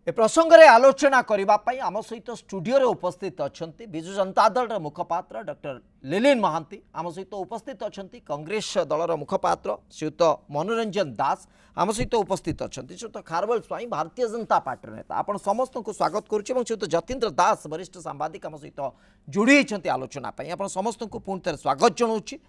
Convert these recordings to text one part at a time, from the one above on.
ए प्रसंग में आलोचना करने आम सहित स्टूडियो रे उपस्थित अच्छा विजु जनता दल मुखपात्र डॉक्टर लिलिन महांती आम सहित उपस्थित अच्छा कांग्रेस दलर मुखपात्र श्रीयुत मनोरंजन दास आम सहित उपस्थित अच्छा श्रीयुत खारवेल स्वाई भारतीय जनता पार्टी नेता आपण समस्त को स्वागत करुच्ची श्रीयुत जतीन्द्र दास वरिष्ठ सांबादिक आम सहित जोड़ी होती आलोचना आप समस्त को पुणी थे स्वागत जनाऊँगी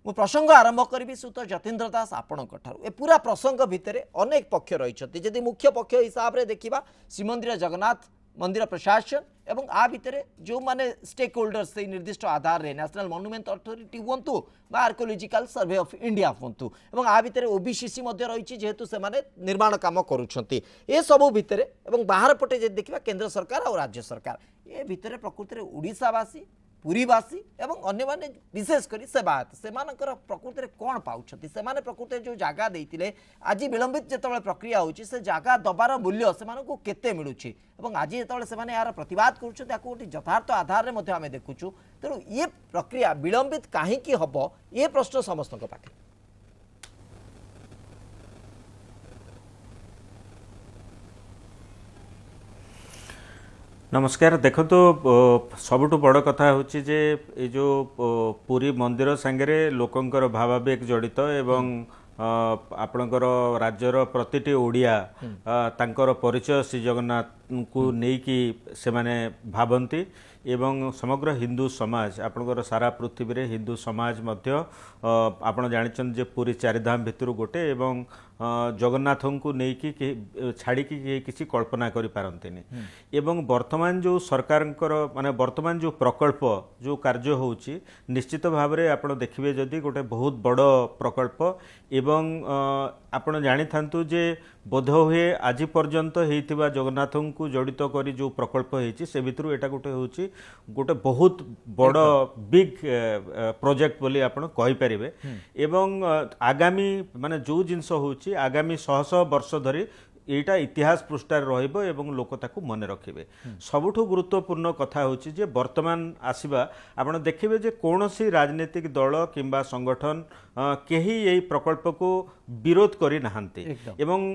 मु प्रसंग आरंभ करी श्रीयुत जतीन्द्र दास आपण ए पूरा प्रसंग भितर अनेक पक्ष रही जदि मुख्य पक्ष हिसाब से देखा श्रीमंदिर जगन्नाथ मंदिर प्रशासन एवं आ भितर जो माने स्टेक होल्डर्स से निर्दिष्ट आधार रे नेशनल मॉन्यूमेंट अथॉरिटी हूँ बा आर्कियोलॉजिकल सर्वे ऑफ इंडिया हूँ एवं आ भितर ओबीसीसी रही जेहेतु से निर्माण काम करुँच ए सबू भितर एवं बाहर पटे जे देखा केंद्र सरकार और राज्य सरकार ए भितर प्रकृति में ओडिशावासी पुरीवासी एवं अन्य माने विशेषकर सेवायत से प्रकृति में कौन पाँच से प्रकृति जो जगह देते आज विलंबित जिते प्रक्रिया होची से जगह दबार मूल्य से केते मिलूची आज जो यार प्रतिवाद कर यथार्थ आधार में आम देखुचु तेणु ये प्रक्रिया विलंबित कहीं हम ये प्रश्न समस्त पाखे नमस्कार देखो तो सबुठ बड़ कथा हूँ जे ये जो पुरी मंदिर सांगे लोकंकर भावावेग जड़ित एवं आपणकर राज्यर प्रतिटी ओडिया तांकर परिचय श्री जगन्नाथ को लेकिन से माने भावती एवं समग्र हिंदू समाज आपणकर सारा पृथ्वी रे हिंदू समाज मध्य आपण जानिछन जे पूरी चारिधाम भितर गोटे एवं जगन्नाथ को लेकिन छाड़ी किसी कल्पना करि पारंतिनी एवं वर्तमान जो सरकार माने वर्तमान जो प्रकल्प जो कार्य होउची निश्चित भाव में आपण देखिबे जदि गोटे बहुत बड़ प्रकल्प एवं आपण जानि थांतु जे बोध हुए आज पर्यंत होइतिबा जगन्नाथ को जड़ित करी जो प्रकल्प होइची से भितर एटा गोटे होउची गोटे बहुत बड़ बिग प्रोजेक्ट बोली आपण कहि परिबे एवं आगामी माने जो जिंस होउची आगामी शह शह वर्ष धरी एटा इतिहास पृष्ठार रहिबो एवं लोक ताकू मन रखिबे सबुठु गुरुत्वपूर्ण कथा होची जे वर्तमान आसीबा आपण देखिबे जे कोनोसी राजनीतिक दल किंबा संगठन केही एई प्रकल्प को विरोध करी नाहंती एवं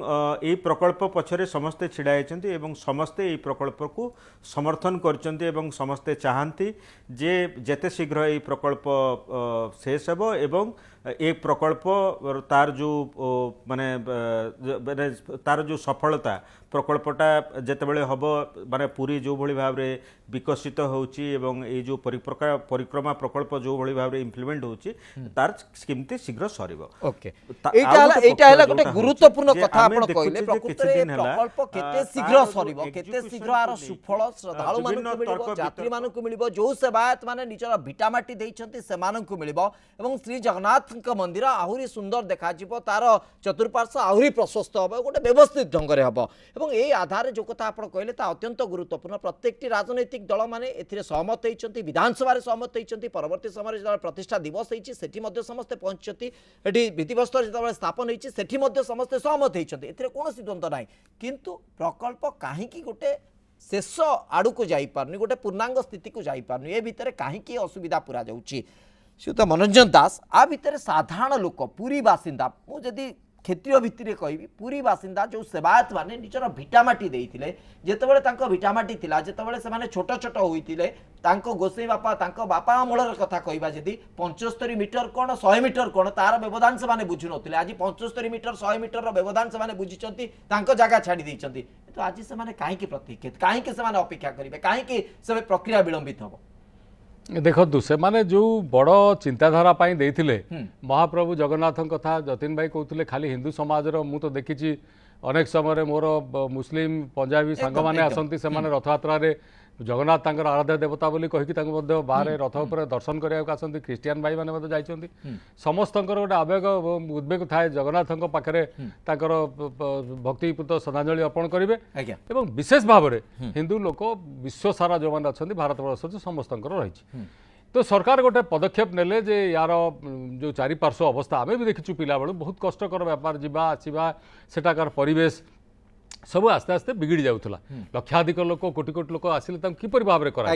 एई प्रकल्प पछरे समस्ते छिड़ा हेचंती एवं समस्ते एई प्रकल्प को समर्थन करचंती एवं समस्ते चाहंती जे जेते शीघ्र एई प्रकल्प शेष हेबो एवं ए प्रकल्प तार जो माने तार जो सफलता प्रकल्पटा जेतेबेले हब माने पूरी जो भली भाव रे विकसित होउची एवं ए जो परिक्रमा प्रकल्प जो भली भाव रे इंप्लीमेंट होउची तार केमती शीघ्र सरीबो ओके एटा हला गोटे गुरुत्वपूर्ण कथा आपण कहले प्रकृति रे प्रकल्प केते शीघ्र सरीबो केते शीघ्र आर सुफल श्रद्धालु मानक मिलिबो यात्री मानक मिलिबो जो सेवायत माने निजर भिटामाटी देइछंती से मानक मिलिबो एवं श्री जगन्नाथ मंदिर आहुरी सुंदर देखा जिवो तार चतुर्पार्श्व आहुरी प्रशस्त हबो गोटे व्यवस्थित ढंग रे हबो एवं ए आधार जो कथा आपण कहले ता अत्यंत गुरुत्वपूर्ण प्रत्येकटी राजनैतिक दल माने एथिरे सहमत होइचंती विधानसभा रे सहमत होइचंती परवर्ती समय रे प्रतिष्ठा दिवस होइची सेठी मध्ये समस्त पहुंचती एठी भित्तिप्रस्तर जेतबे स्थापन होइची सेठी मध्ये समस्त सहमत होइचंती एथिरे कोनोसी द्वंद्व नाही किंतु प्रकल्प काहे की गोटे शेष आडू को जाई पारनी गोटे पूर्णांग स्थिति को जाई पारनी ए भितरे काहे की असुविधा पूरा जाउची श्रीयुत मनोरंजन दास आ भितर साधारण लोक पुरी बासिंदा मुझे क्षेत्रीय भित्ति कहि पुरी बासिंदा जो सेवायत माने निजर भिटामाटी देइथिले जेतेबेले तांको भिटामाटी थिला जेतेबेले से माने छोट छोट होइथिले तांको गोसाई बापा अमलर कथा कहबा जदि 75 मीटर कोन 100 मीटर कोन तार व्यवधान से माने बुझु नथिले आज 75 मीटर 100 मीटर रो व्यवधान से माने बुझिचंती तांको जगह छाडी दैचंती तो आज से माने काहे की प्रतीक्षा काहे के से माने अपेक्षा करिवे काहे की सब प्रक्रिया विलंबित हबो देखु से माने जो बड़ चिंताधारा देते महाप्रभु जगन्नाथ कथा जतीन भाई कहते खाली हिंदू समाज मु तो देखी अनेक समय मोर मुस्लिम पंजाबी सांग मैंने आसती से रथ यात्रा जगन्नाथ तांकर आराध्य देवता बोली कहीकि बाहर रथ पर दर्शन करने आसती ख्रीस्टियान भाई मैंने जाइए समस्त गोटे आवेग उद्वेग थाए जगन्नाथ पाखे भक्तिपूत श्रद्धांजलि अर्पण करेंगे और विशेष भाव में हिंदू लोक विश्व सारा जो मैंने अच्छा भारत वर्ष समस्त रही तो सरकार गोटे पदक्षेप नेले जे यार जो चारिपार्श्व अवस्था आम भी देखीचु पिला बेलू बहुत कष्टकर व्यापार जावा आसवा सेटाकार परिवेश सब आस्ते आस्ते बिगिड़ी जाऊला लक्षाधिक लोक कोटी कोटी लोक आसिले किपर भाव में करा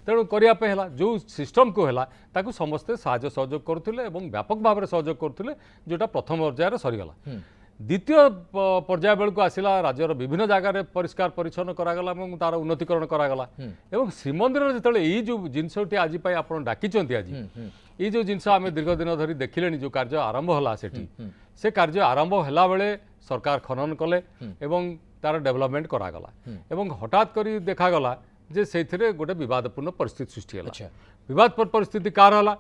तेणु करने जो सिस्टम को है समस्ते साहाय्य सहयोग करुले व्यापक भाव में सहयोग करुले जोटा प्रथम पर्यायर सरीगला द्वितीय पर्याय बेलू आसला राज्यर विभिन्न जगार परिष्कार परिच्छन्न करागला और तार उन्नतीकरण करागला एवं श्रीमंदिर जो ये जो जिनसटी आज आप डाकी आज ये जो जिनस आम दीर्घ दिन धरी देखिले जो कार्य आरंभ होला से कार्य आरंभ होला बेले सरकार खनन कले एवं तार डेवलपमेंट करागला एवं हठात करी देखागला जे से गोटे विवादपूर्ण परिस्थिति सृष्टि है विवाद परिस्थिति कार होला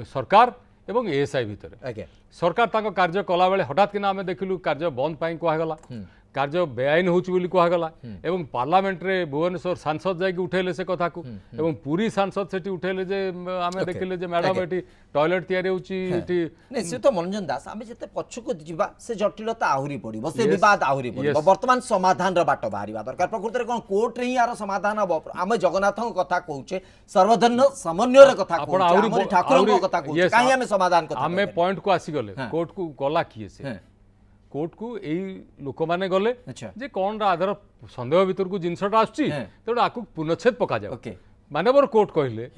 सरकार एवं एएसआई भितर सरकार तांको कार्य कला बेले हठात किना आमे देखिलु कार्य बंद पाई कहगला कार्य बेआईन होची बोली कहगला एवं पार्लियामेंट रे भुवनेश्वर सांसद जाई उठेले से कथा को एवं पूरी सांसद सेठी उठेले जे आमे देखिले जे मैडम एठी टॉयलेट तयारी होची एठी नै से तो मनोरंजन दास आमे जते पछको जिबा से जटिलता आहुरी पड़िबो से विवाद आहुरी पड़िबो वर्तमान समाधान र बाट बाहरिबा दरकार प्रकृति रे कोन कोर्ट रे ही यार समाधान हबो आमे जगन्नाथन कथा कहूचे सर्वधर्म समन्वय र कथा कहूचे आमे ठाकुर को कथा कहूचे काहे आमे समाधान कथा आमे पॉइंट को आसी गले कोर्ट को गला किए से कोर्ट को यही लोक मैंने गले जे कौन आधार सन्देह भीतर को जिनसटा आसुची तेणु आपको पुनच्छेद पका जाओ मानवर कोर्ट कहले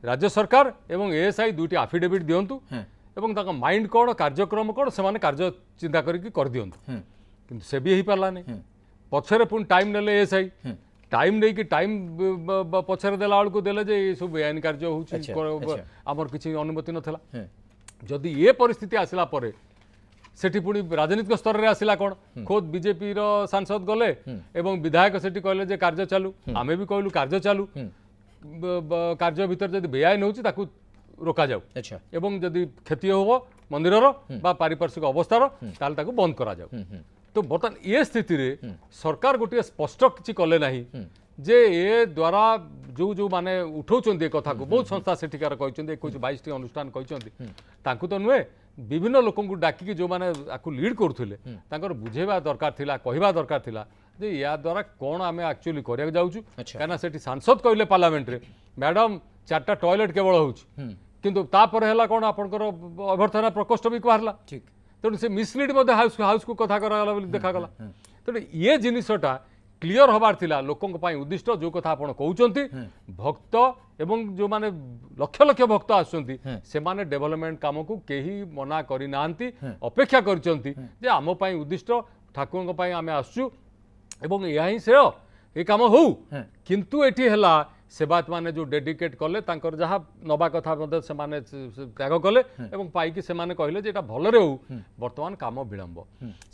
राज्य सरकार एवं एएसआई दुईटी आफिडेविट दिंतु एवं ताका माइंड कौन कार्यक्रम कौन से कार्य चिंता करके कर दिंतु किंतु से भी पारा नहीं पछरे पुणी टाइम नेले एएसआई टाइम नहीं कि टाइम पछरे देला बेलू को देले जे सब बेआईन कार्य होउची आमर किछि अनुमति नथला जदि ये परिस्थिति आसला परे सेठी पुणी राजनीतिक स्तर में आसला कौन खोद बीजेपी रो सांसद गले एवं विधायक सेठी कहले जे कार्य चालू आमे भी कहलु कार्य चालू कार्य भीतर जदि बेआईन होउची ताकू रोका जाऊ एवं जदि क्षति हो मंदिर बा पारिपार्श्विक अवस्थार ताल ताकू बंद करा जाऊ तो बर्तमान ये स्थिति रे सरकार गोटे स्पष्ट किछि कले नाही जे ए द्वारा जो जो माने उठाउछन्ती कथा को बहुत संस्था सेठिकार कहछन्ती 21 टी अनुष्ठान कहछन्ती तांकू तो नुहे विभिन्न लोक डाकिकी जो मैंने आपको लीड करुले बुझेबा दरकार थिला कहवा दरकार थिला जे या द्वारा कौन आम एक्चुअली करिया जाउछु कना सेठी सांसद कहले पार्लियामेंट रे मैडम 4टा टॉयलेट केवल होउछि किंतु तापर हैला कौन आपनकर अभ्यर्थना प्रकोष्ठ भी कहला ठीक तेणु से मिसलीड मध्य हाउस को कथा करागला बोली देखागला तेणु ये जिनिसटा क्लियर हबार थिला लोकंक पई उद्दिष्ट जो कथा आपण कहउचंती भक्त एवं जो माने लक्ष लक्ष भक्त आसुचंती से माने डेवलपमेंट काम को केही मना करि नांती अपेक्षा करचंती जे आम पई उद्दिष्ट ठाकुरंक पई आमे आसु एवं यही ही से ये काम हो किंतु एठी हला सेवायत माने जो डेडिकेट कले तांकर जहा नबा कथा मते से माने त्याग कले एवं पाई से माने कहले जे एटा भलरे हो वर्तमान काम विलंब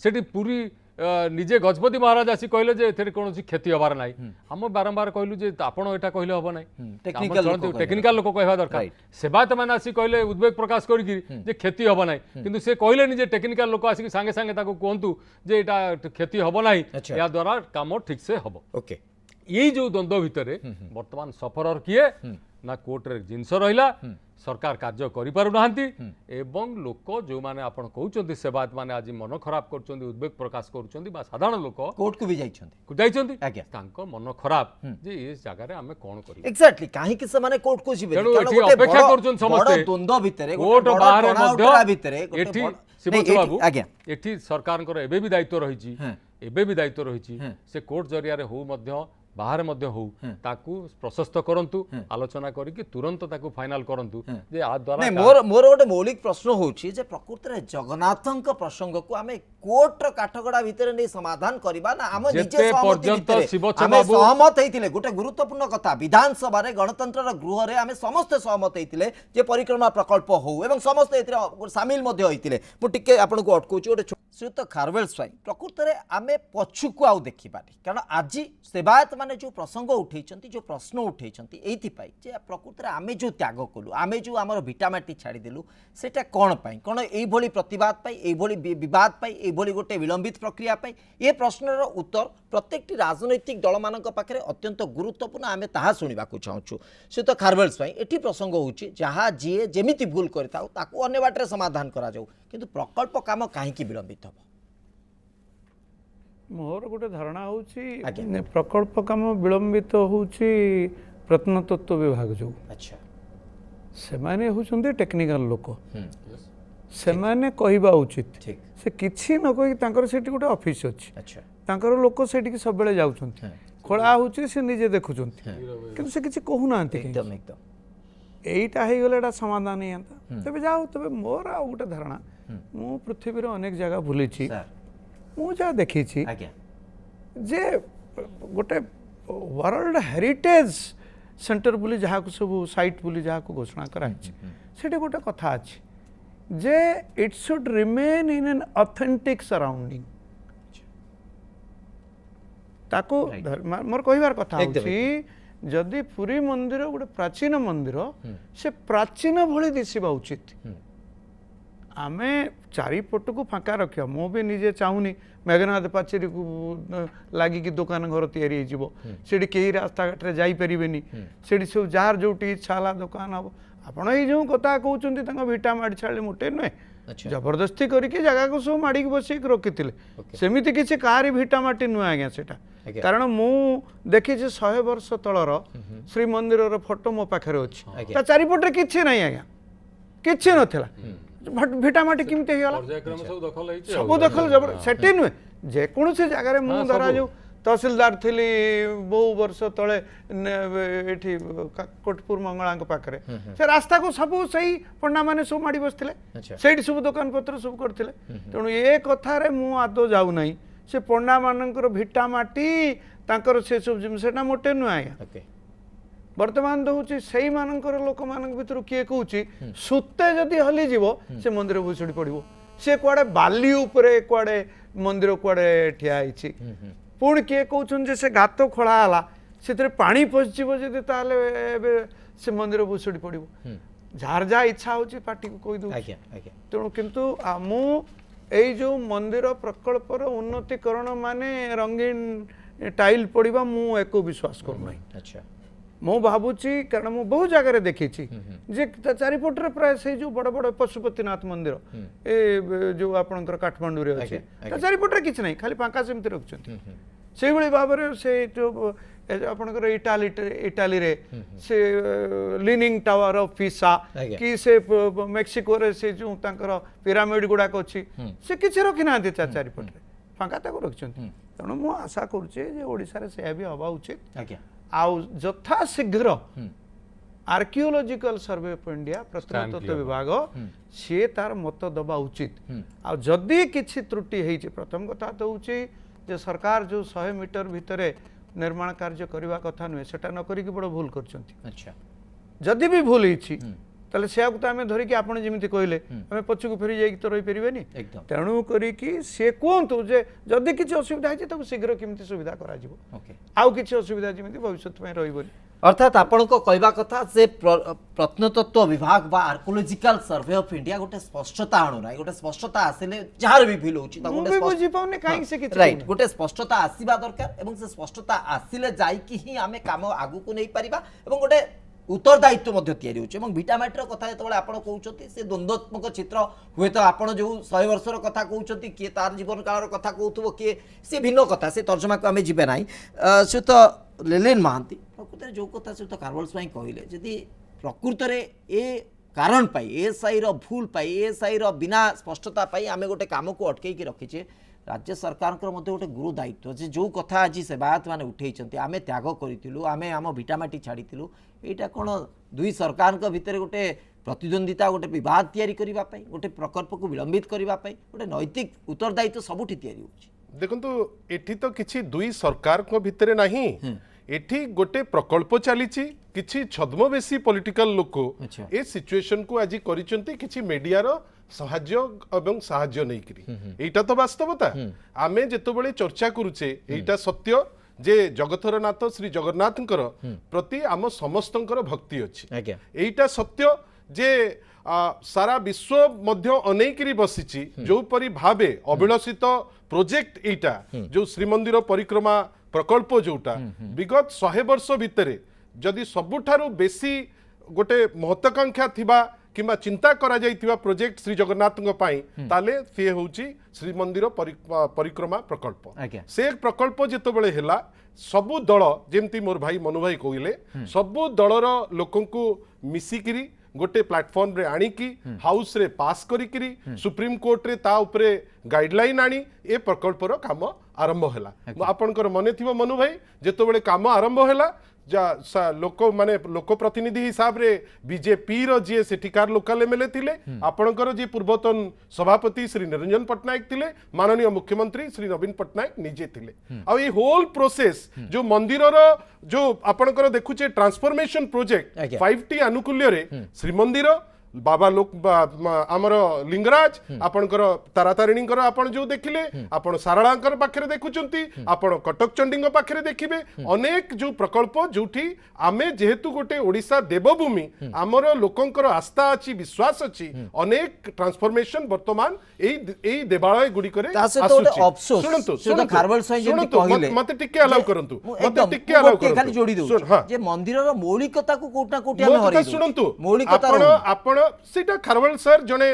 सेठी पूरी निजे गजपति महाराज आसी कहले जे एथरे कोनोसी क्षति हबार नाही हम बारंबार कहलु जे आपण एटा कहले हबो नाही टेक्निकल लोक कहबा दरकार सेवायत माने आसी कहले उद्वेग प्रकाश करिकि जे क्षति हबो नाही किंतु से कहले नि जे टेक्निकल लोक आसी संगे संगे ताको कोंतु जे एटा क्षति हबो नाही या द्वारा काम ठीक से हबो ओके यही जो द्वंद्व भितर वर्तमान सफरर किए ना कोर्ट रे जिनस रहिला सरकार कार्य करि पारु नाहंती एवं लोक जो माने आपण कहउचंती सेवायत माने आज मन खराब करचंती उद्वेग प्रकाश करचंती बा साधारण लोक कोर्ट को भी जाइछंती आज्ञा तांको मन खराब जे ए जगह रे हमें कोन करी एक्जेक्टली काहे कि से माने कोर्ट को जिबे एठी अपेक्षा करचन समस्त द्वंद्व भितर कोर्ट बाहर मध्य एठी शिवत बाबू आज्ञा एठी सरकार को एबे भी दायित्व रहिछि एबे भी दायित्व रहिछि से कोर्ट जरिया रे हो मध्य बाहर मध्य हो ताकू प्रशस्त करंतु आलोचना करिकि तुरंत ताकू फाइनल करंतु जे आ द्वारा मोर गोटे मौलिक प्रश्न होछि जे प्रकृति रे जगन्नाथंक प्रसंग को आमे कोर्ट रो काठगडा भितर नै समाधान करबा ना हम निजे सहमत हेतिले गोटे गुरुत्वपूर्ण कथा विधानसभा रे गणतंत्र रो गृह रे आमे समस्त सहमत हेतिले जे परिक्रमा प्रकल्प हो एवं समस्त एतिर शामिल मध्य हेतिले मु टिके आपन को अटकौछि गोटे श्रीयुत खारवेल स्वाई प्रकृति रे आमे पछुकु आउ देखिबानी कारण आज सेवायत माने जो प्रसंग उठेइचंती जो प्रश्न उठेइचंती एथि पाई जे प्रकृति रे आमे जो त्याग कलु आमे जो हमर भिटामाटी छाड़ी देलु सेटा कोन पाई कोन एई भली प्रतिवाद पाई एई भली विवाद पाई एई भली गोटे विलंबित प्रक्रिया पाई ए प्रश्नर उत्तर प्रत्येकटी राजनैतिक दल मानक पाखरे अत्यंत गुरुत्वपूर्ण आमे ताहा सुनिबा को चाहूछु से तो खारवेल स्वाई एठी प्रसंग होउची जहा जिए जेमिति भूल करताउ ताकू अन्य बाटरे समाधान करा जाऊ किंतु प्रकल्प काम काहे की विलंबित हबो मोर गोटे धारणा होची प्रकल्प काम विलंबित होची प्रत्नतत्व विभाग जो अच्छा से माने होचंदी टेक्निकल लोक से माने कहबा उचित से किछि न कहि तांकर सेठी गोटे ऑफिस अछि अच्छा तांकर लोक सेठी के सब बेले जाउछंती खळा होची से निजे देखुछंती किंतु से किछि कहू नांती एकदम एकदम এইটা হয়ে গেলে এটা সমাধান হয়ে যাতা তবে যাও তবে মোর আউ গোটে ধারণা মু পৃথিবীর অনেক জায়গা বুলিছি স্যার মু যা দেখিছি আজ্ঞা যে গোটে ওয়ার্ল্ড হেরিটেজ সেন্टर বুলি যাহাକୁ ସବୁ ସାଇଟ୍ ବୋଲି ଯାହାକୁ ଘୋଷଣା କରାଯାଇଛି ସେଠି ଗୋଟେ କଥା ଅଛି ଯେ it should remain in an authentic surrounding ତାକୁ ମୋର କହିବାର କଥା ହେଉଛି ଯଦି ପୁରୀ ମନ୍ଦିର ଗୋଟେ ପ୍ରାଚୀନ ମନ୍ଦିର ସେ ପ୍ରାଚୀନ ଭଳି ଦିଶିବା ଉଚିତ ଆମେ ଚାରିପଟକୁ ଫାଙ୍କା ରଖିବା ମୁଁ ବି ନିଜେ ଚାହୁଁନି ମେଘନାଥ ପାଚେରୀକୁ ଲାଗିକି ଦୋକାନ ଘର ତିଆରି ହେଇଯିବ ସେଠି କେହି ରାସ୍ତାଘାଟରେ ଯାଇପାରିବେନି ସେଠି ସବୁ ଯାହାର ଯୋଉଠି ଇଚ୍ଛା ହେଲା ଦୋକାନ ହବ ଆପଣ ଏଇ ଯେଉଁ କଥା କହୁଛନ୍ତି ତାଙ୍କ ଭିଟା ମାଡ଼ି ଛାଡ଼ିଲେ ମୋଟେ ନୁହେଁ ଜବରଦସ୍ତି କରିକି ଜାଗାକୁ ସବୁ ମାଡ଼ିକି ବସେଇକି ରଖିଥିଲେ ସେମିତି କିଛି କାହାରି ଭିଟା ମାଟି ନୁହେଁ ଆଜ୍ଞା ସେଟା କାରଣ ମୁଁ ଦେଖିଛି 100 ବର୍ଷ ତଳର ଶ୍ରୀମନ୍ଦିରର ଫଟୋ ମୋ ପାଖରେ ଅଛି ତା ଚାରିପଟରେ କିଛି ନାହିଁ ଆଜ୍ଞା କିଛି ନଥିଲା ଭିଟାମାଟି କେମିତି ହେଇଗଲା ସବୁ ଦଖଲ ସେଠି ନୁହେଁ ଯେକୌଣସି ଜାଗାରେ ମୁଁ ଧରା ଯୋଉ ତହସିଲଦାର ଥିଲି ବହୁ ବର୍ଷ ତଳେ ଏଠି କୋଟପୁର ମଙ୍ଗଳାଙ୍କ ପାଖରେ ସେ ରାସ୍ତାକୁ ସବୁ ସେଇ ପଣ୍ଡାମାନେ ସବୁ ମାଡ଼ି ବସିଥିଲେ ସେଇଠି ସବୁ ଦୋକାନ ପତ୍ର ସବୁ କରିଥିଲେ ତେଣୁ ଏ କଥାରେ ମୁଁ ଆଦୌ ଯାଉନାହିଁ ସେ ପଣ୍ଡାମାନଙ୍କର ଭିଟାମାଟି ତାଙ୍କର ସେ ସବୁ ଜିନିଷ ସେଟା ମୋଟେ ନୁହେଁ ଆଜ୍ଞା ବର୍ତ୍ତମାନ ଦଉଛି ସେଇମାନଙ୍କର ଲୋକମାନଙ୍କ ଭିତରୁ କିଏ କହୁଛି ସୁତେ ଯଦି ହଲିଯିବ ସେ ମନ୍ଦିର ଭୁଷୁଡ଼ି ପଡ଼ିବ ସେ କୁଆଡ଼େ ବାଲି ଉପରେ କୁଆଡ଼େ ମନ୍ଦିର କୁଆଡ଼େ ଠିଆ ହେଇଛି ପୁଣି କିଏ କହୁଛନ୍ତି ଯେ ସେ ଗାତ ଖୋଳା ହେଲା ସେଥିରେ ପାଣି ପଶିଯିବ ଯଦି ତାହେଲେ ଏବେ ସେ ମନ୍ଦିର ଭୁଷୁଡ଼ି ପଡ଼ିବ ଯାହାର ଯାହା ଇଚ୍ଛା ହେଉଛି ପାଟିକୁ କହିଦେଉଛି ତେଣୁ କିନ୍ତୁ ମୁଁ ଏଇ ଯେଉଁ ମନ୍ଦିର ପ୍ରକଳ୍ପର ଉନ୍ନତିକରଣ ମାନେ ରଙ୍ଗୀନ ଟାଇଲ ପଡ଼ିବା ମୁଁ ୟାକୁ ବିଶ୍ୱାସ କରୁନାହିଁ ମୁଁ ଭାବୁଛି କାରଣ ମୁଁ ବହୁ ଜାଗାରେ ଦେଖିଛି ଯେ ଚାରିପଟରେ ପ୍ରାୟ ସେଇ ଯେଉଁ ବଡ଼ ବଡ଼ ପଶୁପତିନାଥ ମନ୍ଦିର ଏ ଯେଉଁ ଆପଣଙ୍କର କାଠମାଣ୍ଡୁରେ ଅଛି ତା ଚାରିପଟରେ କିଛି ନାହିଁ ଖାଲି ଫାଙ୍କା ସେମିତି ରଖୁଛନ୍ତି ସେଇଭଳି ଭାବରେ ସେ ଯେଉଁ ଆପଣଙ୍କର ଇଟାଲୀରେ ସେ ଲିନିଂ ଟାୱାର ଅଫ୍ ପିସା କି ସେ ମେକ୍ସିକୋରେ ସେ ଯେଉଁ ତାଙ୍କର ପିରାମିଡ ଗୁଡ଼ାକ ଅଛି ସେ କିଛି ରଖିନାହାନ୍ତି ତା ଚାରିପଟରେ ଫାଙ୍କା ତାକୁ ରଖିଛନ୍ତି ତେଣୁ ମୁଁ ଆଶା କରୁଛି ଯେ ଓଡ଼ିଶାରେ ସେୟା ବି ହେବା ଉଚିତ ଆଉ ଯଥା ଶୀଘ୍ର ଆର୍କିଓଲୋଜିକାଲ ସର୍ଭେ ଅଫ୍ ଇଣ୍ଡିଆ ପ୍ରତ୍ନତତ୍ତ୍ୱ ବିଭାଗ ସିଏ ତାର ମତ ଦେବା ଉଚିତ ଆଉ ଯଦି କିଛି ତ୍ରୁଟି ହେଇଛି ପ୍ରଥମ କଥା ତ ହେଉଛି ଯେ ସରକାର ଯେଉଁ 100 ମିଟର ଭିତରେ ନିର୍ମାଣ କାର୍ଯ୍ୟ କରିବା କଥା ନୁହେଁ ସେଟା ନ କରିକି ବଡ଼ ଭୁଲ କରିଛନ୍ତି ଯଦି ବି ଭୁଲ ହେଇଛି ତାହେଲେ ସେୟାକୁ ତ ଆମେ ଧରିକି ଆପଣ ଯେମିତି କହିଲେ ଆମେ ପଛକୁ ଫେରି ଯାଇକି ତ ରହିପାରିବେନି ତେଣୁ କରିକି ସିଏ କୁହନ୍ତୁ ଯେ ଯଦି କିଛି ଅସୁବିଧା ହେଇଛି ତାକୁ ଶୀଘ୍ର କେମିତି ସୁବିଧା କରାଯିବ ଆଉ କିଛି ଅସୁବିଧା ଯେମିତି ଭବିଷ୍ୟତ ପାଇଁ ରହିବନି अर्थात आपण कहवा कथा से प्रत्नतत्व विभाग बा आर्कोलॉजिकल सर्वे ऑफ इंडिया गोटे स्पष्टता आणु ना गोटे स्पष्टता आसिले जार भी फील होची राइट गोटे स्पष्टता आसीबा दरकार एवं से स्पष्टता आसिले जाई कि ही आमे काम आगु को नहीं परिबा एवं गोटे उत्तरदायित्व मध्य तैयारी होची एवं भिटामाइटर कथा जेतबेले आपण कहउछथि से द्वंद्वात्मक चित्र हुए तो आपण जो 100 वर्षर कथा कहउछथि के तार जीवन कालर कथा कहउथबो के से भिन्न कथा से तर्जमा को आमे जिबे नाही से तो लेलेन महांती प्रकृत जो कथा से तो कार्बल्स पाई कहले जदि प्रकृत रे ए कारण पाई एएसआई रो भूल पाई एएसआई रो बिना स्पष्टता पाई आमे गोटे काम को अटकई के रखिचे राज्य सरकार मध्य गोटे गुरु दायित्व जे जो कथा आज सेवायत मैंने उठे आमे त्याग करूँ आमे आम भिटामाटी छाड़ीलु यहाँ कौन दुई सरकार भितर गोटे प्रतिद्वंदिता गोटे बद तैयारी करने गोटे प्रकल्प को विलंबित करने गोटे नैतिक उत्तरदायित्व सबुठी तैयारी होची देखो एठी तो किसी दुई सरकार को भितर नहीं एठी गोटे प्रकल्प चली किसी छद्मवेशी पॉलिटिकल लोक ए सिचुएशन को आज करिसेंती किसी मीडिया रो साहाज्य एवं साहाज्य नहीं करी एटा तो वास्तवता आमे जेतबेले चर्चा करूचे एटा सत्य जे जगतर नाथ श्री जगन्नाथंकर प्रति आम समस्तंकर भक्ति अछि एटा सत्य जे सारा विश्व मध्य अनेकरी बसिची जो परी भावे अभिलषित प्रोजेक्ट एटा जो श्रीमंदिर परिक्रमा प्रकल्प जोटा विगत 100 वर्ष भितरे जदि सबुठारु बेसी गोटे महत्वाकांक्षा थिबा किंबा चिंता करा जाइथिबा प्रोजेक्ट श्री जगन्नाथଙ୍କ ପାଇଁ ताले से होउची श्रीमंदिर परिक्रमा प्रकल्प से प्रकल्प जेतबेले हैला सबु दल जेमती मोर भाई मनु भाई कहले सबु दलर लोकंकु मिसिकिरी गोटे प्लेटफॉर्म रे आनिकी हाउस रे पास करिकिरी सुप्रीम कोर्ट रे ता उपरे गाइडलाइन आनी ए प्रकल्पर काम आरंभ हैला आपनकर मने थिबो मनु भाई जेतबेले काम आरंभ हैला लोक माने लोक प्रतिनिधि हिसाब रे बीजेपी रो जे सेठिकार लोकल एमएलए थिले आपणकर जे पूर्वतन सभापति श्री निरंजन पटनायक थिले माननीय मुख्यमंत्री श्री नवीन पटनायक निजे थिले आ ये होल प्रोसेस जो मंदिर रो जो आपणकर देखुचे ट्रांसफॉर्मेशन प्रोजेक्ट 5T अनुकूल्य रे श्री मंदिर बाबा लोक आमर लिंगराज आपणकर तारातारिणीकर आपण जो देखिले आपण सारळांकर पाखरे देखुचंती आपण कटक चंडींग पाखरे देखिबे अनेक जो प्रकल्प जोठी आमे जेहेतु गोटे ओडिसा देवभूमि आमर लोकंकर आस्था अछि विश्वास अछि अनेक ट्रांसफॉर्मेशन वर्तमान एई देवालय गुडी करे सुनंतु मते टिके अलाउ करंतु मते टिके अलाउ करंतु खाली जोडी दउ जे मंदिर रो मौलिकता को कोटा कोटी हम हरि सुनंतु मौलिकता आपण सीटा खारवल सर जने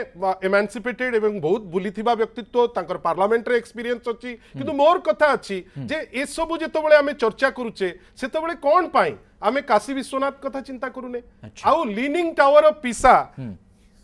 एमांसिपेटेड एवं बहुत बुलिथिबा व्यक्तित्व तांकर पार्लियामेंट रे एक्सपीरियंस अछि किंतु मोर कथा अछि जे ए सब जेतबेले आमे चर्चा करूचे सेतबेले कोन पाई आमे काशी विश्वनाथ कथा चिंता करूने आउ लीनिंग टावर ऑफ पिसा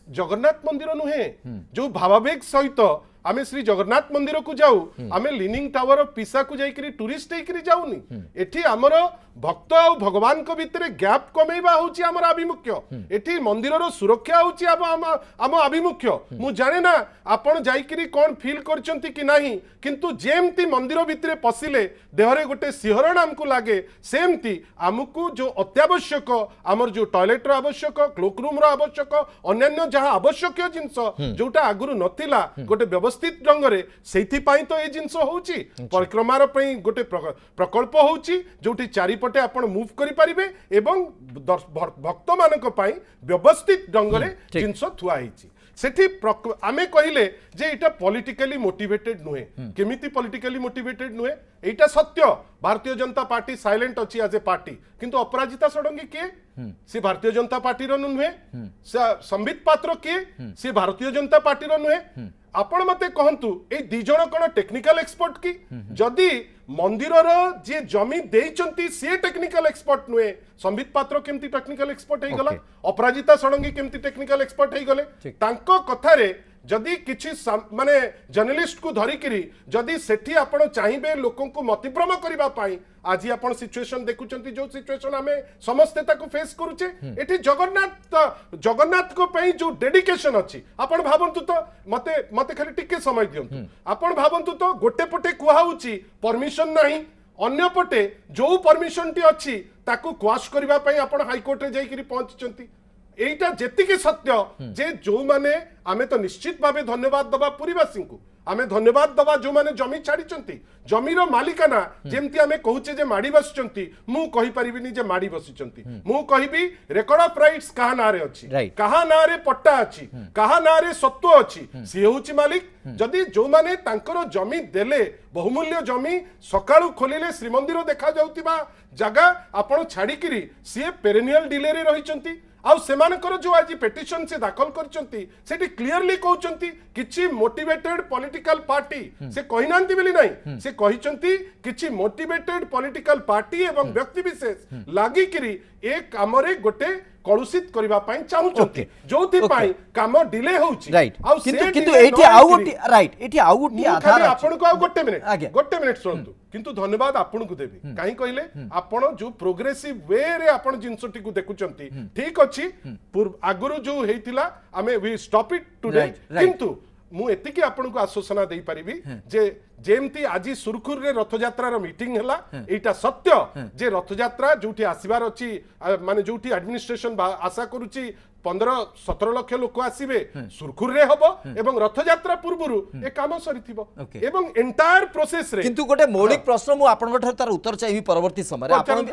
जगन्नाथ मंदिर नुहे जो भावावेग सहित आमे श्री जगन्नाथ मंदिर को जाऊ आमे लीनिंग टावर ऑफ पिसा को जाइकरी टूरिस्ट हेकरी जाऊनी एठी हमर भक्त आ भगवान को भितरे गैप कमेबा होची हमर अभिमुख्य एठी मंदिर रो सुरक्षा होची हम अभिमुख्य मु जाने ना आपण जाइकरी कोन फील करचंती कि नाही किंतु जेमती मंदिर भितरे पसिले देहरे गोटे सिहरण हमकु लागे सेमती हमकु जो अत्यावश्यक हमर जो टॉयलेट रो आवश्यक क्लोक रूम रो आवश्यक अन्य जहां आवश्यक जिंस जोटा आगुरु नथिला गोटे व्यवस्थित ढंग रे सेथि पई तो ए जिंस होची परिक्रमार पई गोटे प्रकल्प होची जोटी चारिपटे आपण मूव करि परिबे एवं भक्त मानक पई व्यवस्थित ढंग रे जिंस थुआ हिची सेठी आमे कहिले जे एटा पॉलिटिकली मोटिवेटेड नुहे केमिति पॉलिटिकली मोटिवेटेड नुहे एटा सत्य भारतीय जनता पार्टी साइलेंट अछि एज ए पार्टी किंतु अपराजिता षडंगी के से भारतीय जनता पार्टी रो नुहे संबित पात्र के से भारतीय जनता पार्टी रो नुहे आपण मते कहंतु ए दि जण कोन टेक्निकल एक्सपर्ट की जदी मंदिर रो जे जमी देइचंती से टेक्निकल एक्सपर्ट नुहे संबित पात्र केमती टेक्निकल एक्सपर्ट हे गला अपराजिता षडंगी केमती टेक्निकल एक्सपर्ट हे गले तांको कथा रे जदि किछि माने जर्नलिस्ट को धरिकरी जदि सेठी आपण चाहिबे लोकन को मतिभ्रम करिबा पाई आज आपण सिचुएशन देखुचंती जो सिचुएशन हमें समस्ते ताको फेस करूचे एठी जगन्नाथ को पई जो डेडिकेशन अछि आपण भाबंतु तो मते खाली टिके समय दियंतु आपण भाबंतु तो गोटे पटे कुहा होची परमिशन नाही अन्य पटे जो परमिशन टी अछि ताको क्वाश करिबा पई आपण हाई कोर्ट रे जाई करी पहुंचचंती एटा जेतिके सत्य जे जो माने आमे तो निश्चित भावे धन्यवाद दबा पुरीवासी को आमे धन्यवाद दबा जो माने जमी छाड़ीचंती जमीर मालिकाना जेमती आमे कहूचे जे माड़ी बसचंती मु कहि परिबिनी जे माड़ी बसिचंती मु कहिबी रेकॉर्ड ऑफ राइट्स कहा नारे अछि कहा नारे पट्टा अछि कहा नारे सत्व अछि से होची मालिक जदी जो माने तांकर जमी देले बहुमूल्य जमी सकाळू खोलिले श्रीमंदिर देखा जाउतिबा जगह आपण छाड़ीकिरी से पेरेनियल डिले रे रहिचंती आउ सेमानकर जो आज पेटिशन से दाखल करचंती सेठी क्लियरली कहउचंती किछि मोटिवेटेड पॉलिटिकल पार्टी से कहिनांती बेली नाही से कहिचंती किछि मोटिवेटेड पॉलिटिकल पार्टी एवं व्यक्ति विशेष लागी किरी एक कामरे गोटे कलुषित करबा पई चाहुचंती जोथि पई काम डिले होउची आउ किंतु एठी आउ गोटी राइट एठी आउ गोटी आधार आपन को आउ गोटे मिनिट सुनतु किंतु धन्यवाद आपन को देबी काई कहले आपन जो प्रोग्रेसिव वे रे आपन जिंसटी को देखुचंती ठीक अछि आगुरु जो हेतिला आमे वी स्टॉप इट टुडे किंतु मु एतिकी आपन को आश्वासन देई परिबी जे जेमती आज सुरखुर रे रथ यात्रा रो मीटिंग हला एटा सत्य जे रथ यात्रा जोठी आसीबार अछि माने जोठी एडमिनिस्ट्रेशन आशा करूची 15-17 लाख लोक आसीबे सुरखुर रे हबो एवं रथ यात्रा पूर्वरु ए काम सरिथिबो एवं एंटायर प्रोसेस रे किंतु गोटे मौलिक प्रश्न मु आपन गठर तार उत्तर चाहिबी परवर्ती समय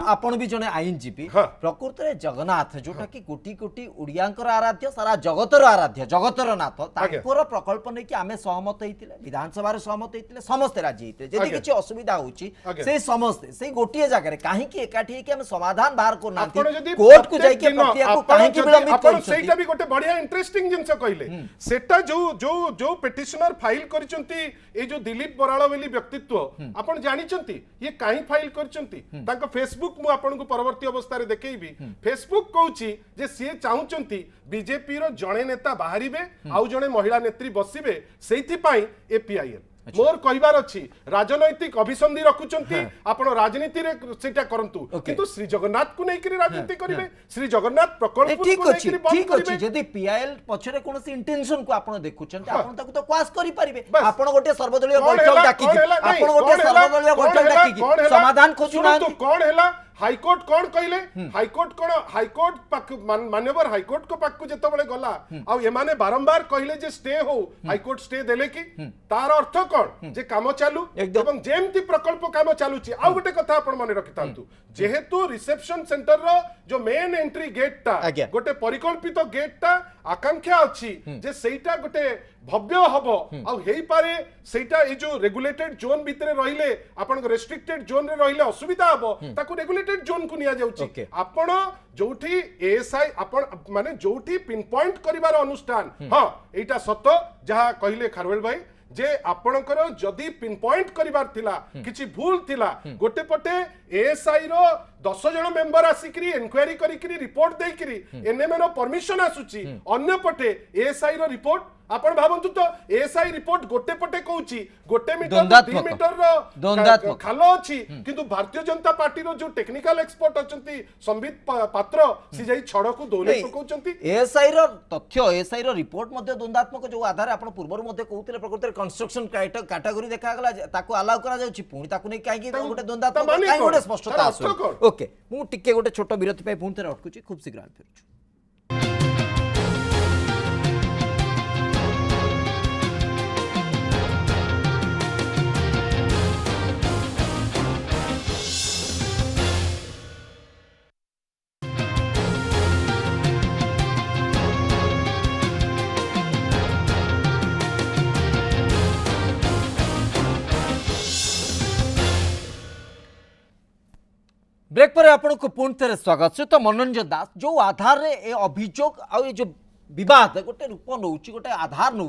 आपन भी जने आईनजीपी प्रकृति रे जगन्नाथ जोटा कि कोटी कोटी उड़ियांकर आराध्य सारा जगतर आराध्य जगतर नाथ तांकर प्रकल्प नै कि आमे सहमत हेतिले विधानसभा रे सहमत हेतिले समस्त राज्य हेतिले जदि किछि असुविधा होची से समस्त से गोटिए जगह रे काहे कि एकाठी कि आमे समाधान बाहर को नांती कोर्ट को जाई के प्रक्रिया को काहे कि विलंबित सेटा भी गोटे बढ़िया इंटरेस्टिंग जिंस कहले सेटा जो जो जो पिटिशनर फाइल करचंती ए जो दिलीप बराळ बेली व्यक्तित्व आपण जानिचंती ये काहे फाइल करचंती तांका फेसबुक मु आपण को परवर्ती अवस्था रे देखैबी फेसबुक कहूची जे से चाहुचंती बीजेपी रो जणे नेता बाहरिबे आउ जणे महिला नेत्री बसिबे सेथि पई एपीआईएल मोर कहबार अछि राजनैतिक अभिसंधि रखुचंती आपण राजनीति रे सेटा करंतु किंतु श्री जगन्नाथ को नै करी राजनीति करिवे श्री जगन्नाथ प्रकल्प को नै करी बंद करिवे जदी पीआईएल पछरे कोनोसी इंटेंशन को आपण देखुचंती आपण ताको तो क्वास करि परिबे आपण गोटे सर्वदलीय बैठक डाकी आपण गोटे सर्वदलीय बैठक डाकी समाधान खोजुना कोन हैला हाईकोर्ट कौन कहले हाईकोर्ट मान्यवर हाईकोर्ट को पाक जत बळे गला आ एमाने बारंबार कहले जे स्टे हो हाईकोर्ट स्टे देले कि तार अर्थ कौन जे काम चालू एवं जेमती प्रकल्प काम चालूची आ गोटे कथा आपण माने रखितांतु जेहेतु रिसेप्शन सेंटर रो जो मेन एंट्री गेट ता गोटे परिकल्पित गेट ता आकांक्षा अछि जे सेटा गोटे भव्य हबो आ हेई पारे सेटा ए जो रेगुलेटेड जोन भितरे रहिले आपण रेस्ट्रिक्टेड जोन रे रहिले असुविधा हबो ताकू रेगुलेटेड जोन को निया जाउची आपण जोठी एएसआई आपण माने जोठी पिन पॉइंट करिवार अनुष्ठान हां एटा सत्य जहा कहिले खारवेल भाई जे आपणकर जदि पिन पॉइंट करिवार थिला किछि भूल थिला गोटे पटे एएसआई रो 10 जण मेंबर आसिकरी इंक्वायरी करिकरी रिपोर्ट देइकरी एनएमए रो परमिशन आसुची अन्य पटे एएसआई रो रिपोर्ट आपण भाबंतु तो एएसआई रिपोर्ट गोटे पटे कहूची गोटे मीटर 2 मीटर रो खालो अछि किंतु भारतीय जनता पार्टी रो जो टेक्निकल एक्सपर्ट अछंती संबित पात्र सी जाई छड़ को दोले पकोचंती एएसआई रो तथ्य एएसआई रो रिपोर्ट मध्ये द्वंद्वात्मक जो आधार आपण पूर्वरु मध्ये कहउतले प्रकृति कंस्ट्रक्शन कैटेगरी देखा गला ताको अलाउ करा जाउची पुणी ताको नै काहे कि गोटे द्वंद्वात्मक काहे गोटे स्पष्टता आसु ओके मु टिके गोटे छोट विरति पय पुणी थरे अटकुची खूब शीघ्र आ फेरुछु ब्रेक पर आपन को पुणी थे स्वागत से तो मनोरंजन दास जो आधार रे ए अभियोग आ जो विवाद गोटे रूप नौ गोटे आधार नौ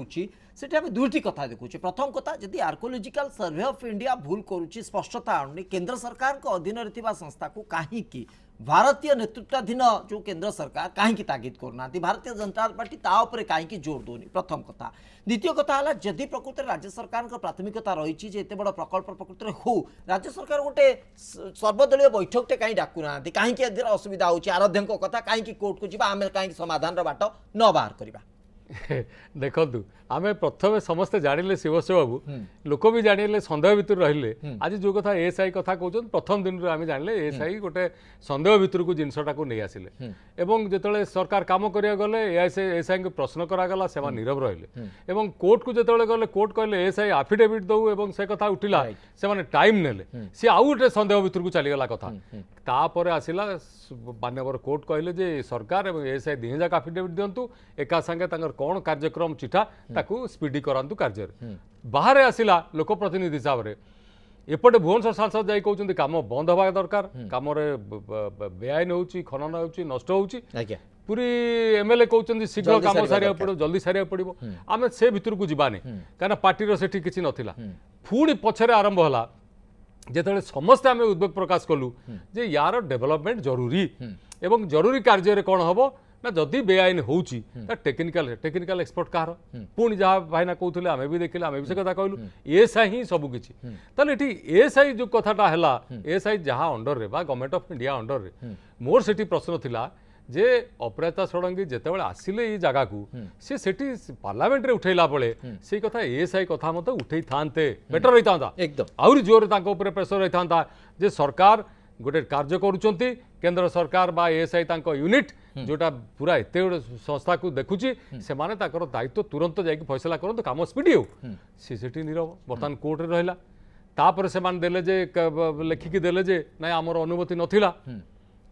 सेठी आम दुईटी कथा देखुचे प्रथम कथा जदि आर्कोलॉजिकल सर्वे ऑफ इंडिया भूल करुच्ची स्पष्टता आणुनी केंद्र सरकार को अधीन रे संस्था को कहीं भारतीय नेतृत्वाधीन जो केंद्र सरकार कहीं तागिद करना भारतीय जनता पार्टी ता उपरे कहीं जोर दोनी प्रथम कथा द्वितीय कथा है जदि प्रकृत राज्य सरकार प्राथमिकता रही एत बड़ प्रकल्प प्रकृत हो राज्य सरकार गोटे सर्वदलीय बैठकटे कहीं डाकुना कहीं असुविधा हो आराध्य कथा कहीं कोर्ट को जावा आम कहीं समाधान बाट न बाहर करवा देखु आम प्रथम समस्ते जानिले शिवस्य बाबू लोक भी जानिले सन्देह भितर रहिले आज जो कथा एएसआई कथा कहते प्रथम दिन आम जानिले एएसआई गोटे सन्देह भितर को जिनसटा को नहीं आसिले एवं जिते सरकार काम करिया गले एएसआई को प्रश्न करागला से नीरव रहिले एवं कोर्ट को जिते गले कोर्ट कहले एएसआई आफिडेविट दऊ एवं से कथा उठिला से माने टाइम नेले सी आउ गोटे सन्देह भितर को चलीगला कथा तापर आसिला मान्यवर कोर्ट कहले जे सरकार एवं एएसआई दी जाक आफिडेविट दिंतु एका संगे कौन कार्यक्रम चिठा ताकू स्पीडी करांतु कार्य बाहर आसिला लोक प्रतिनिधि हिसाब से एपटे भुवनेश्वर सांसद जाई कहउछन्ती काम बंद हवा दरकार काम रे बेआईन होउची खनन होउची नष्ट होउची पूरी एमएलए कहउछन्ती शीघ्र काम सारिया पड़ो जल्दी सारिया पड़िबो आमे से भितर को जीवानी काना पार्टी रो सेठी किछि नथिला पुणी पछरे आरंभ होला जेतले समस्त आमे उद्वेग प्रकाश कलु जे यार डेवलपमेंट जरूरी एवं जरूरी कार्य रे कोन हबो ना जदि बेआईन होउची टेक्निकल एक्सपर्ट कहार पुणी जहाँ भाईना कहते आम भी देखिले आम भी से कथा कहलु एएसआई ही सबकि ताले एठी एएसआई जो कथाटा है एएसआई जहाँ अंडर रे बा गवर्नमेंट ऑफ इंडिया अंडर रे मोर सेठी प्रश्न थिला जे अपराजिता षडंगी जेतेबेले आसिले ये जगह को सी सेठी पार्लियामेंट रे उठैला बेले से कथा एएसआई कथा मत उठै थांते बेटर रही थांता एकदम आउरी जोर तांको ऊपर प्रेशर रही थांता जे सरकार गोटे कार्य करूचंती केंद्र सरकार बा एएसआई तांको यूनिट जोटा पूरा एते संस्था को देखुची से माने ताकर दायित्व तुरंत जाई फैसला करन काम स्पीडी हो सी सेठी नीरव बर्तमान कोर्ट रे रहिला तापर से मान देले जे लेखिकी देले जे ना हमर अनुमति नथिला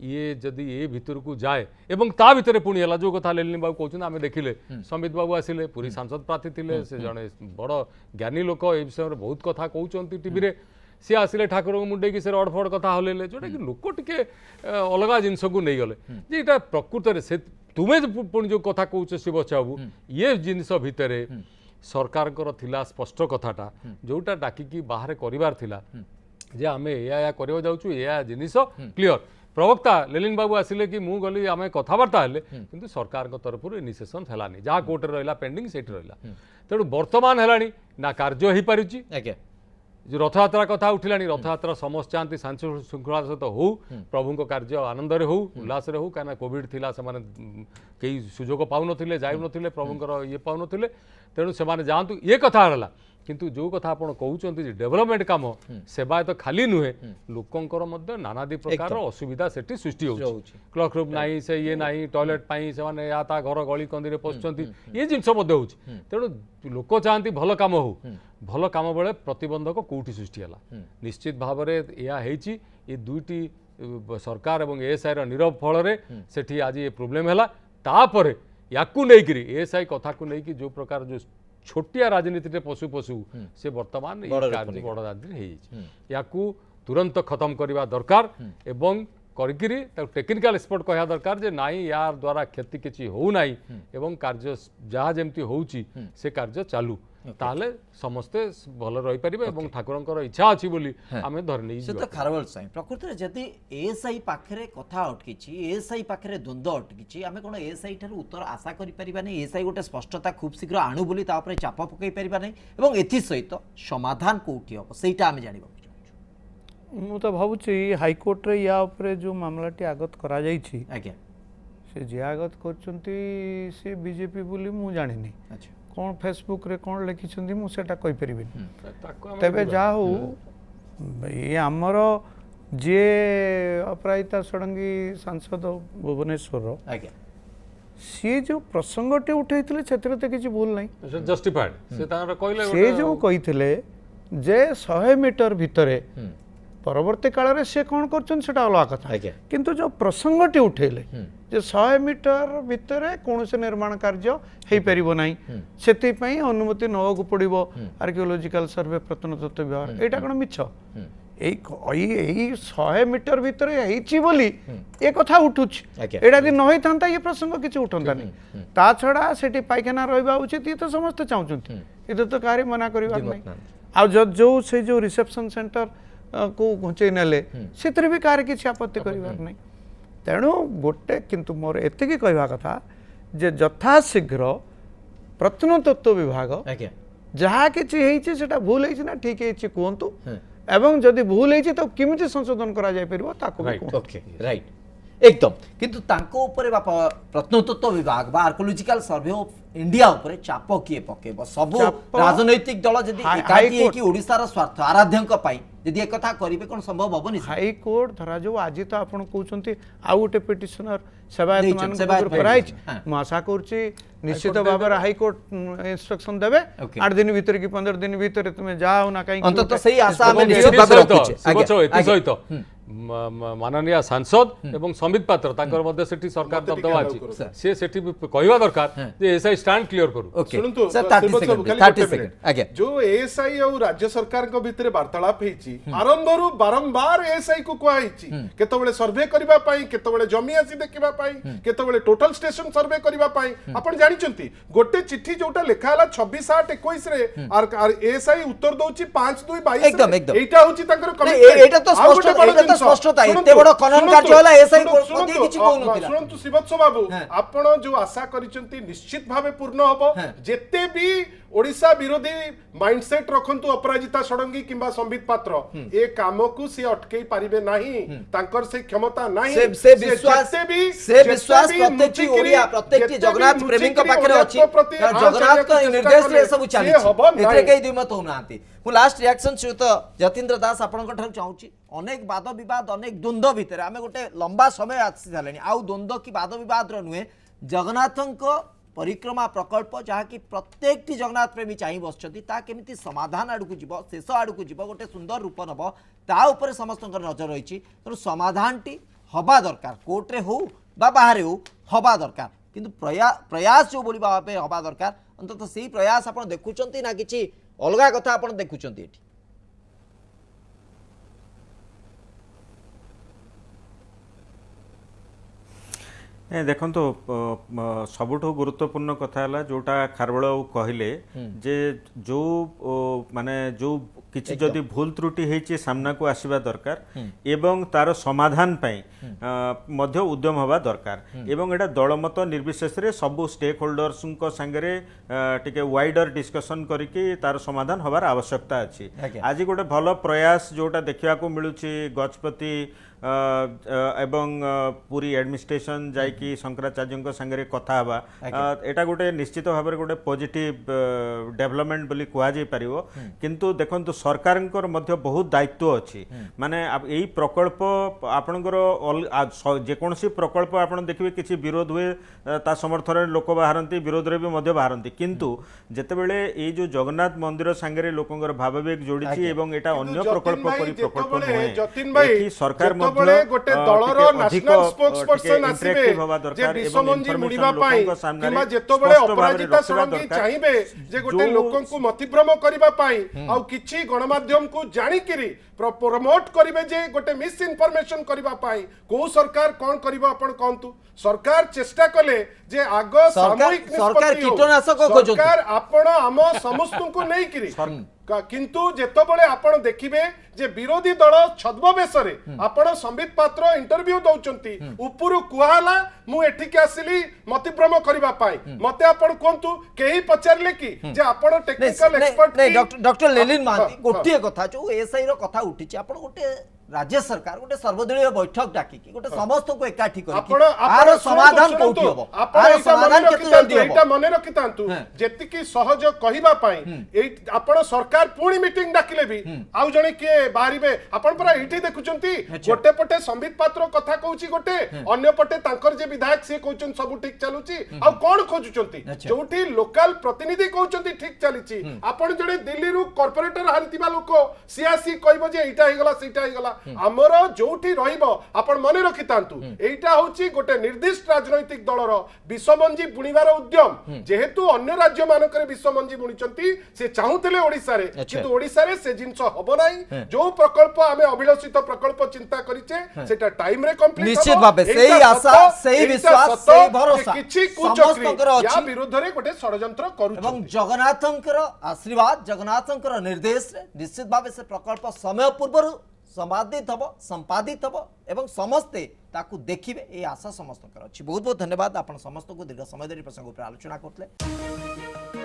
ये जदि ये भीतर को जाए एवं ता भीतर पुणी है जो कथा लेलिनी बाबू कहते आम देखिले समित बाबू आसिले पूरी सांसद प्रार्थी थे से जड़े बड़ ज्ञानी लोक ए विषय में बहुत कथा कहते टीवी रे सी आसिले ठाकुर को मुंडे की से रड़ फड़ कथा हल्ले जोटा कि लोक टिके अलग जिनस को नहीं गले जे इटा प्रकृत से तुम्हें पुणी जो कथा कहूच शिवस्य बाबू ये जिनस भितर सरकार थिला स्पष्ट कथाटा जोटा डाकिकी बाहर करिवार थिला जे आमे या करबा जाउछु या जिनिस क्लियर प्रवक्ता लेलिन बाबू आसिले कि मु गली आम कथबार्ता हेले किंतु सरकार तरफ इनिशिएशन है जहाँ कोर्ट रहा पेंडिंग से रहा तेणु बर्तमान है ना कार्य हो पारुची ଆଜ୍ଞା जो रथयात्रा कथा उठिला रथयात्रा समस्त चाहती शांति श्रृंखला सहित हो प्रभु कार्य आनंद हो उल्लास हो कहीं कोविड थिला से कई सुजोग पाऊन जाऊन प्रभुंर ये पाऊन तेणु से जातु ये कथा रहा किंतु जो कथा आप कहते डेवलपमेंट काम सेवायत खाली नुहे लोकंर नानादी प्रकार असुविधा से सृष्टि हो क्लर्क रूम ना से ये ना टॉयलेट से या ता घर गली कंदी पशुंट ये जिनस हो तेणु लोक चाहती भल काम हो भल काम बेले प्रतिबंधक कौटी सृष्टि है निश्चित भाव में यह ये दुईटी सरकार और एएसआई नीरव फल से आज ये प्रोब्लेम है तापर या एएसआई कथा को लेकिन जो प्रकार जो छोटिया राजनीति पशु पशु से वर्तमान बड़ राजनीति या तुरंत खत्म करने दरकार एवं करी टेक्निकल एक्सपर्ट कहा दरकार जे नाई यार द्वारा क्षति किसी हो नाई एवं कार्य जहाँ जमती होउची से कार्य चालू ताले समस्ते भल रही पारिबे एवं ठाकुरंकर इच्छा अछि बोली आमे धरनी से तो खारबल साई प्रकृति रे जदी एएसआई पाखरे कथा अटकीची एएसआई पाखरे द्वंद्व अटकीची आमे कोन एएसआई थारु उत्तर आशा करि परिबा नै एएसआई गोटे स्पष्टता खूब शीघ्र आणु बोली ता ऊपर चाप पकई परिबा नै एवं एथि सहित समाधान कोठी हो सेटा आमे जानिबा मु तो भावुची हाईकोर्ट रे या ऊपर जो मामलाटी आगत करा जाईची आज्ञा से जे आगत करचंती से बीजेपी बोली मु जानिनी अच्छा कौन फेसबुक रे कौन लिखिछंती मु सेटा कहि परिबिन तबे जा हो ये हमर जे अपराजिता षडंगी सांसद भुवनेश्वर आज्ञा सी जो प्रसंगटे उठैथिले क्षेत्र ते किछि भूल नै जस्टिफाइड से तार कहले से जो कहिथिले जे 100 मीटर भितरे परवर्ती काल रे से कौन करछन सेटा अलग कथा आज्ञा किंतु जो प्रसंगटी उठेले जे 100 मीटर भितरे कौन से निर्माण कार्य हेई परिबो नाही सेति पई अनुमति नवक पड़िबो आर्कियोलॉजिकल सर्वे प्रत्नतत्व विभाग एटा कोन मिछ एई 100 मीटर भितरे हेइची बोली ए कथा उठुछ एटा दिन न होई थांता ये प्रसंग किछ उठंता नहीं ता छडा सेठी पाइखाना रहबा उचित ये तो समस्त चाहुचंती ये तो कार्य मना करिबा नहीं आ जो से जो रिसेप्शन सेंटर को घुंचई नेले से भी कार किसी आपत्ति करिबार नहीं तेणु गोटे किंतु मोर एतिकी कहवा कथा जे यथाशीघ्र प्रत्नतत्व विभाग जहाँ किसी हेइछि सेटा भूल हेइछि ना ठीक हेइछि कहंतु एवं जदि भूल हेइछि तो किमिति संशोधन करा जाय परिबो ताको भी कहंतु ओके राइट एकदम किंतु तांको ऊपर बा प्रत्नतत्व विभाग बा आर्कियोलॉजिकल सर्वे ऑफ इंडिया ऊपर चाप किए पकेबो सब राजनैतिक दल जदि एकाठी है कि ओडिसा रा स्वार्थ आराध्यंक पाई यदि एक कथा करिवे कोन संभव हबो नि हाई कोर्ट धरा जो आज तो आपण कहउचंती आ गोटे पिटिशनर सेवायत मान ऊपर कराइछ म आशा करछि निश्चित भाव हाई कोर्ट इंस्ट्रक्शन देबे 8 दिन भीतर कि 15 दिन भीतर तुमे जाओ ना कहीं अंत तो सही आशा में निश्चित भाव रखुछे माननीय सांसद एवं संबित पात्र ताकर मध्य सेठी सरकार दबदबा अछि से सेठी कहवा दरकार जे एसआई स्टैंड क्लियर करू सुनंतु सर 30 सेकंड आज्ञा जो एएसआई और राज्य सरकार को भितरे वार्तालाप हेछि आरंभरू बारंबार एएसआई को कुआ हेछि केतबेले सर्वे करबा पई केतबेले जमी आसी देखिबा पई केतबेले टोटल स्टेशन सर्वे करबा पई आपण जानि चंती गोटे चिट्ठी जोटा लिखा हला 26 8 21 रे आर एएसआई उत्तर दोछि 5 2 22 एकदम एकदम एटा होछि ताकर कमिटमेंट एटा तो स्पष्ट स्पष्टता एते बड़ खनन कार्य होला एसआई मध्ये किछि कोन नथिला सुनंतु शिवत्स बाबू आपण जो आशा करिसंती निश्चित भावे पूर्ण हबो जेते भी ओडिशा विरोधी माइंडसेट रखंतु अपराजिता षडंगी किंबा संबित पात्र ए काम को से अटकई पारिबे नाही तांकर से क्षमता नाही से विश्वास प्रत्येक ओडिया प्रत्येक जगन्नाथ प्रेमी को पाखरे अछि जगन्नाथ को निर्देश रे सब चाली एते कई दिमत होनांती मु लास्ट रिएक्शन सहित जतीन्द्र दास आपन ठार चाहूची अनेक वाद विवाद अनेक द्वंद्व भितर आमे गोटे लंबा समय आसी जालेनी आउ द्वंद्व की वाद विवाद रो नुहे जगन्नाथंको परिक्रमा प्रकल्प जहाँ कि प्रत्येक जगन्नाथ प्रेमी चाह बसती केमिति समाधान आड़ को जीव शेष आड़ को जीव गोटे सुंदर रूप नब ता उपर समस्त नजर रही तेणु समाधान टी हवा दरकार कोर्टे हो बाहर हो हवा दरकार किंतु प्रयास जो बोली भाव हवा दरकार अंततः से प्रयास आप देखुं ना कि अलग कथा आप देखुं ये देखो सबुठ गुरुत्वपूर्ण कथा है जोटा खारबल कहले जे जो माने जो किछि जदि भूल त्रुटि हेछि सामना को आसीबा दरकार एवं तार समाधान पई मध्य उद्यम हवा दरकार एवं एटा दलमत निर्विशेष रे सब स्टेक होल्डर्स को संगरे टिके वाइडर डिस्कशन करिकि तार समाधान हबार आवश्यकता अछि आज गोटे भल प्रयास जोटा देखिया को मिलुछि गजपति एवं पूरी एडमिनिस्ट्रेशन जाइकी शंकराचार्य संगे कथा हवा एटा गोटे निश्चित भाव में गोटे पॉजिटिव डेवलपमेंट बोली कह जाई परिवो किंतु देखंतु सरकार मध्य बहुत दायित्व अछि माने एई प्रकल्प आपनकर जेकोसी प्रकल्प आपन देखिबे किछि विरोध हुए ता समर्थन लोक बाहरंती विरोध रे भी मध्य बाहरंती किंतु जेतेबेले एई जो जगन्नाथ मंदिर संगे लोकंकर भाववेग जोड़िछि एवं एटा अन्य प्रकल्प परि प्रकल्प नहे एठी सरकार गोटे दलर नेशनल स्पोक्सपर्सन आसीबे जे विश्वमंजी मुनिबा पाई किबा जेतबेले अपराजिता षडंगी चाहिबे जे गोटे लोकन को मतिभ्रम करिबा पाई आ किछि गणमाध्यम को जानि किरी प्रमोट करिवे जे गोटे मिस इन्फॉर्मेशन करिबा पाई को सरकार कोन करिबा अपन कोंतु सरकार चेष्टा कले जे आग सामूहिक सरकार कीटनाशक खोजो सरकार आपण आम समस्त को नै किरी किंतु जेतबेले आपण देखिबे जे विरोधी दल छद्मवेशरे आपण संबित पात्र इंटरव्यू दउचंती उपरु कुहाला मु एठी के आसिली मतिभ्रम करिबा पाई मते आपण कोंतु केही पचारले कि जे आपण टेक्निकल एक्सपर्ट नै डॉक्टर लेलिन महांती गोटे कथा जो एसआई रो कथा उठिछि आपण गोटे राज्य सरकार गोटे सर्वदलीय बैठक डाकी गोटे समस्त को एकाठी करी आर समाधान कोठी हबो आर समाधान केते जल्दी हबो एटा मने रखितांतु जेतिकी सहज कहिबा पाई एई आपण सरकार पूरी मीटिंग डाकिले भी आउ जणे के बाहरिबे आपण परा एठी देखुचंती गोटे पटे संबित पात्र कथा कहूची गोटे अन्य पटे तांकर जे विधायक से कहउचन सब ठीक चलुची आ कोन खोजुचंती जोठी लोकल प्रतिनिधि कहउचंती ठीक चलिची आपण जणे दिल्ली रु कॉर्पोरेटर हारितिबा लोको सियासी कहबो जे एटा हेगला सेटा हेगला आमर जोठी रहिबो आपण मने रखितांतु एटा होची गोटे निर्दिष्ट राजनैतिक दलर विश्वमंजी बुणीबार उद्यम जेहेतु अन्य राज्य मानकरे विश्वमंजी बुणीचंती से चाहुतले ओडिसा रे किंतु ओडिसा रे से जिंस हबो नाही जो प्रकल्प आमे अभिलषित प्रकल्प चिंता करिचे सेटा टाइम रे कंप्लीट निश्चित भाबे सेही आशा सेही विश्वास सेही भरोसा किछि कुचक्री या विरुद्ध रे गोटे षडयंत्र करू एवं जगन्नाथंकर आशीर्वाद जगन्नाथंकर निर्देश रे निश्चित भाबे से प्रकल्प समय पूर्व संपादित हब संपादित हब एवं समस्ते ताकू देखिबे ए आशा समस्त अच्छी बहुत बहुत धन्यवाद आपण समस्त को दीर्घ समय धरी प्रसंग उपर आलोचना करथले।